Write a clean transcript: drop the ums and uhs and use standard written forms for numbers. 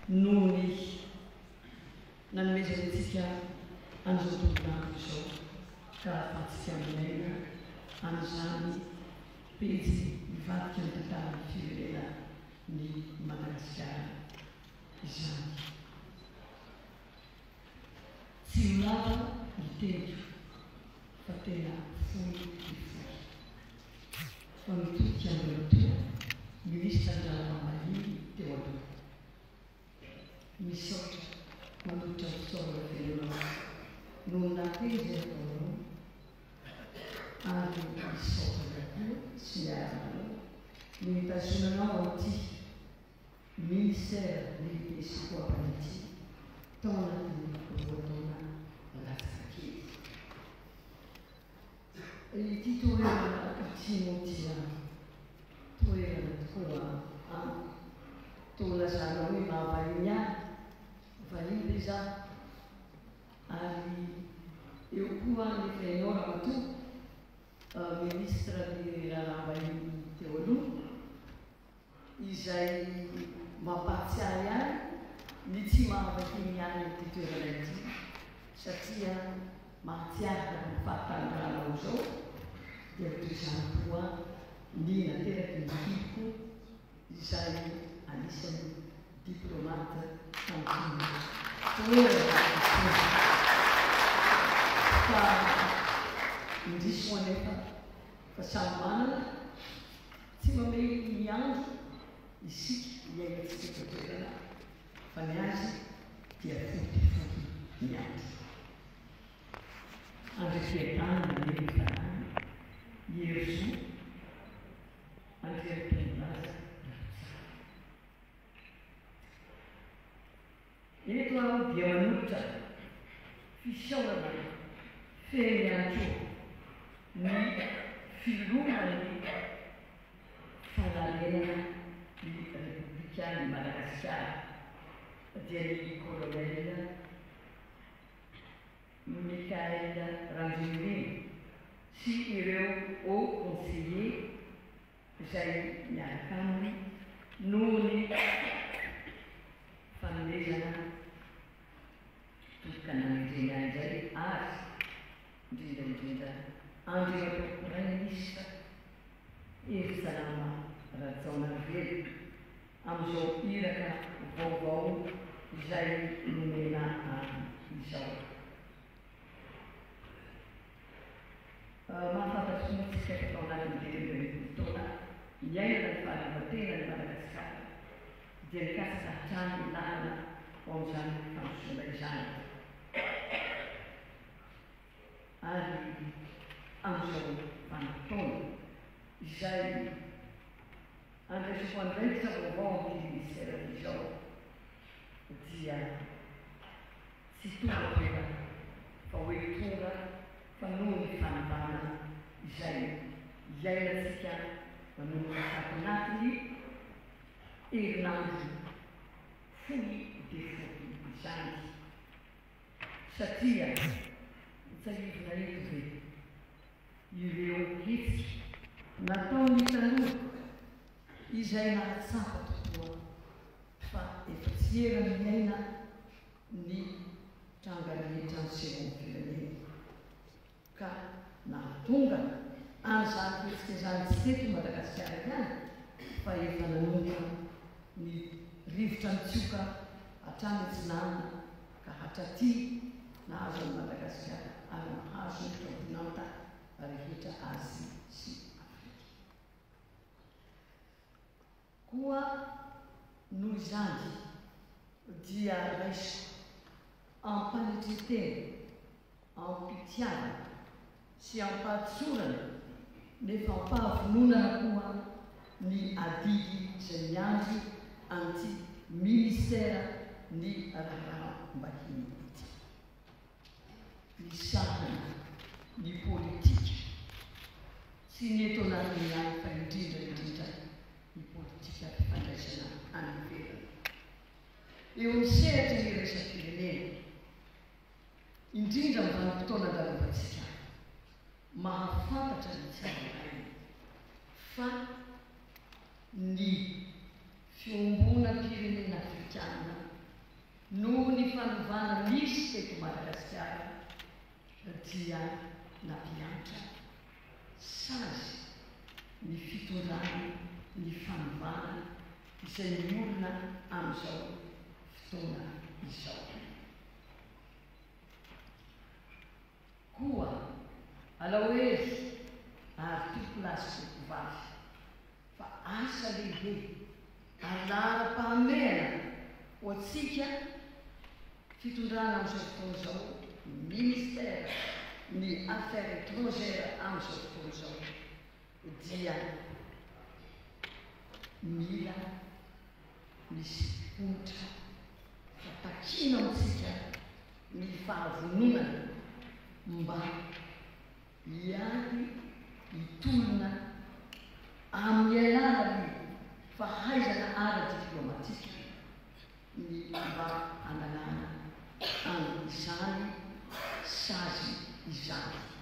noho ny nanomezantsika an'izao tontolo andro izao ka ahafahantsika minaina an'izany pejy mivadika ny tantaran'ny firenena ny Madagasikara izany. Tsy lava ny tendro fa tena fohy ny fohy. Fa mitodika amin'ilay Ministra Andriamanahary teo aloha. Misaotra manolotra fisaorana velona noho nateza atao ary misaotra koa sy miaranao no mitazonanao an'ity ministère lehibe sy koapana ity tao anatin'ny voataona latsaka kely. Ity toerana Timothy toerana tokoa amiko toa lazana hoe mahavahiny ahy vahiny le za ary eo koa nefa ianao Ramatoa ministra ny rahavahiny teo aloha izay mampahatsiahy ahy ny tsy mahavahiny ahy ity toerana ity satria mahatsiarika ny fahatanjaranao zao dia toizany koa ny nateraky ny kiko izay anisan'ny diplomate tantiny toerana fa indrisy ho anefa fa samy manana tsy mamely miandro isika iainantsika toerana fa ny azy dia fotifoty miandro. Andrefiatana ny tanàna Yezu Andrefiatana eto aho dia manolotra fisaorana feny antso ny filomany fanalena ny Republikany Madagasikara dia ny colonel Michael Randrianirina sy ireo haut conseiller izay miaraka aminy noho ny fanomezana tokana izay izay ary indrindra andrianao praministra Hery Salama Rajaonarivelo amin'izao iraka vaovao izay nomena izao. Mahafantatry moatsika tao anatin'ny taona miainana ny fahaleovan-tena ny Madagasikara dia mikasika hatrany ilana ao amin'izany fandrosoana izany. Ary amin'izao vanim-potoana izay andraisako andraikitra vaovao amin'ny ministère izao dia tsy tonga toerana fa hoe tonga fa noho ny fanavana izay iainantsika manomboka anatiny herinandro fohy dia fohy izany satria mitsahivona eto ve ireo hetsy nataony taloha izay nahatsapa tokoa fa efa tsy era miaina ny trangarehetra ny sehoan'ny firenena ka nahatonga an'izany hetsika izany tsy teto Madagasikara ihany fa efa nanomboka ny rivotra mitsioka hatrany Atsinana ka hatraty nahazo ny Madagasikara ary nahazo ny kontinanta rehetra Azia sy Afrika. Koa noho izany dia raiso ampanetretena ampitiavana sy ampahantsorana nefa ampahavononana koa ny adidy izay miandry an'ity ministère ny raharaham-bahiny ity. Ny sahana ny politika sy ny eto anatin'ny any fa indrindra ny politika fifandraisana any ivelany. Eo ny sehatra ny iraisam-pirenena indrindra amin'ny vanim-potoana andalovantsika mahafantatra ny tsirairay fa ny fiombona pirenena afrikana no ny fanovana misy teto Madagasikara dia nampianatra sazy ny fitondrana ny fanovana izay miorina amin'izao fotoana izao. Koa alaoery ary tompolasy tovovavy fa asa lehibe anaram-pahameana ho antsika fitondrana amin'izao fotoana izao, ministère ny affaires étrangères amin'izao fotoana izao dia mila misy onitra fatakina amintsika ny fahavononana mba hiady hitolona amin'ny alalan'ny fahaizana ara-diplomatika ny mba analana amin'izany sazy izany.